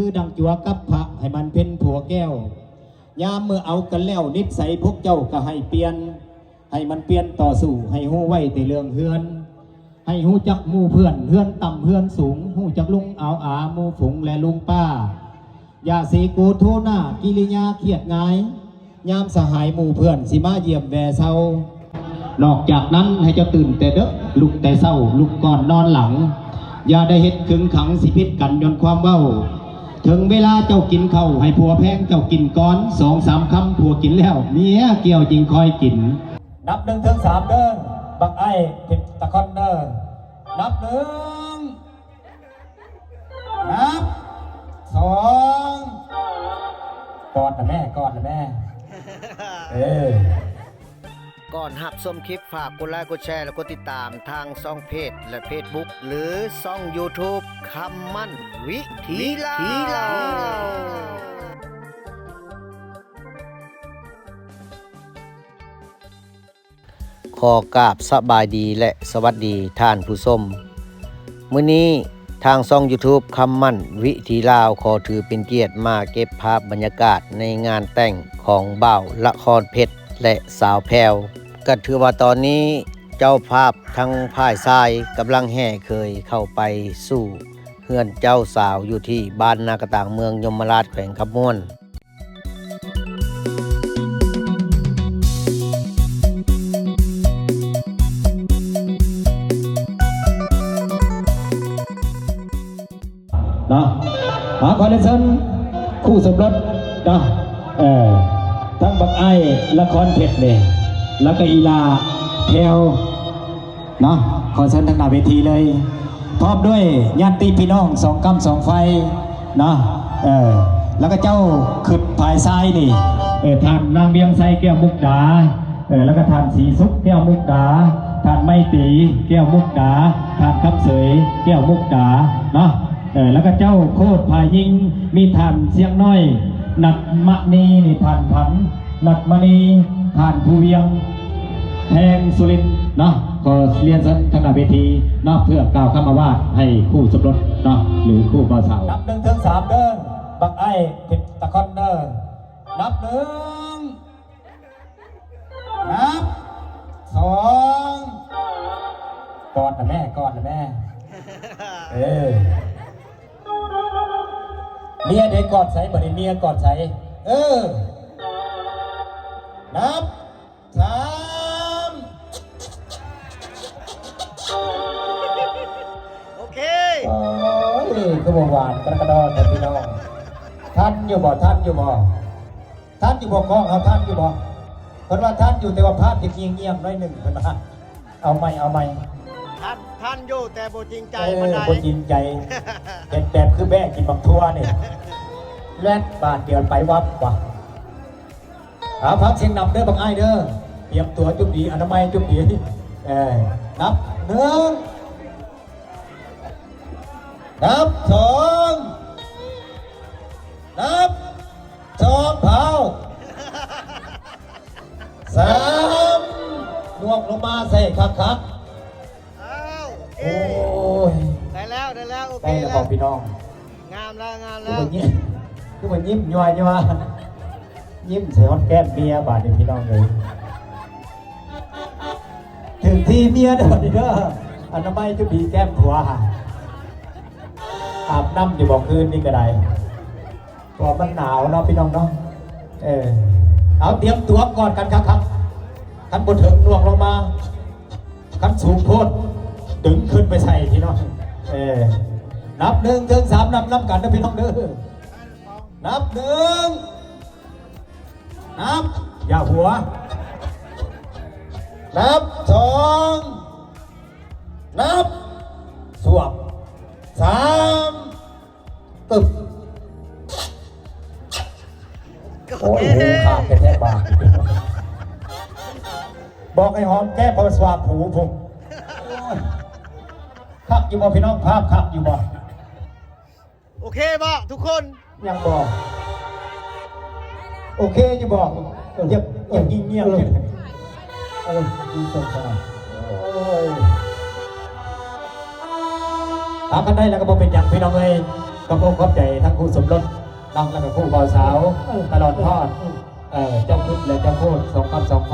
คือดังจัวกับพระให้มันเป็นผัวแก้วยามเมื่อเอากันแล้วนิสัยพวกเจ้าก็ให้เปลี่ยนให้มันเปลี่ยนต่อสู้ให้หู้ไว้แต่เรื่องเฮือนให้หู้จักหมู่เพื่อนเฮือนต่ำเฮือนสูงหู้จักลุงเอาอาหมู่ฝุงและลุงป้าอย่าสีกูโทหน้ากิริยาเครียดง่ายยามสหายหมู่เพื่อนสิมาเยี่ยมแวเศร้านอกจากนั้นให้เจ้าตื่นแต่เด้อลุกแต่เศร้าลุกก่อนนอนหลังอย่าได้เฮ็ดขึงขังสิพิษกันย้อนความเว้าถึงเวลาเจ้ากินข้าวให้ผัวแพงเจ้ากินก้อน2-3 คำผัวกินแล้วเมียเกี่ยวจริงคอยกินนับ1 ถึง 3เด้อบักไอ้ผิดตะคอนเด้อนับ1นับ2กอดนะแม่กอดนะแม่ก่อนหับชมคลิปฝากกดไลค์กดแชร์และกดติดตามทางช่องเพจและเฟซบุ๊กหรือช่อง YouTube คำมั่นวิถีลาวขอกราบสบายดีและสวัสดีท่านผู้ชมมื้อนี้ทางช่อง YouTube คำมั่นวิถีลาวขอถือเป็นเกียรติมาเก็บภาพบรรยากาศในงานแต่งของบ่าวละครเพชรและสาวแพรวก็ถือว่าตอนนี้เจ้าภาพทั้งพ่ายทรายกำลังแห่เคยเข้าไปสู่เฮือนเจ้าสาวอยู่ที่บ้านนากระต่างเมืองยมราชแขวงคำม่วนนะหาคอนเดนชันคู่สมรสนะทั้งบักไอละครเพชรเนี่ยแล้วก็อีลาแพรวนะขอเชิญทางหน้าเวทีเลยพร้อมด้วยญาติพี่น้อง2 กำ 2 ไฟนะแล้วก็เจ้าขึ้นภายซ้ายนี่ท่านนางเบียงไซแก้วมุกดาแล้วก็ท่านสีสุกแก้วมุกดาท่านไมตรีแก้วมุกดาท่านคำเสยแก้วมุกดาเนาะแล้วก็เจ้าโคตรพายิงมีท่านเสียงน้อยนัดมะนีนี่ท่านผันนัดมณีท่านภูเวียงแทงสุรินทร์เนาะก็เรียนทางหน้าเวทีเนาะเพื่อกล่าวคำอาวาสให้คู่สมรสเนาะหรือคู่บ่าวสาวนับ1 ถึง 3เด้อบักไอ้ผิดตะคอนเด้อนับ1นับ2กอดนะแม่กอดนะแม่เมียเด็กกอดใส่บ่ได้เมียกอดใส่นับ3โอเคก็บอกหวานกระดอนแต่พี่น้องท่านอยู่บ่ท่านอยู่บ่ท่านอยู่บ่กล้องเอาท่านอยู่บ่เพราะว่าท่านอยู่แต่ว่าภาพจะเงียบๆน้อยหนึ่งคนละเอาไหมท่านอยู่แต่บ่จริงใจมันได้บ่จริงใจเป็นแบบคือแม่กินบักทั่วนี่แล่นบาทเดียวไปวับว่ะพักเสียงนำเด้อบักไอ้เด้อเตรียมตัวจุ๊บดีอนามัยจุ๊บดีนับ1นับ2นับ2เผา3นวกลงมาใส่คักโอ้ยได้แล้วโอเคได้แล้วพี่น้องงามแล้วคือมันยิ้มย่อยยิ้มใส่ฮอตแก้มเมียบาดเดียวพี่น้องเลยถึงที่เมียเด้ออนามัยจะบีแก้มผัวอาบน้ำอยู่บอกคืนนี่ก็ได้เพราะมันหนาวเนาะพี่น้องเนาะเอาเตรียมตัวก่อนกันครับขันบนถึงนวกลงมาขันสูงโพดดึงขึ้นไปใส่พี่น้องนับ1 ถึง 3นับกันนะพี่น้องเด้อนับ1นับอย่าหัวนับ2นับสวบ3ตึบโอ้ยขาดแค่บาทบอกให้หอมแก้พอสวาบหูผมขับอยู่บ่พี่น้องภาพขับอยู่บ่โอเคบ่ทุกคนยังบอกโอเคจะบอกยังเงียบดีสดขนาดหากันได้แล้วก็บอกเป็นอย่างพี่น้องเลย ก็พบเข้าใจทั้งคู่สมรสน้องแล้วก็คู่บ่าวสาวตลอดทอดเจ้าพุทธและเจ้าโคตรสองคำสองไฟ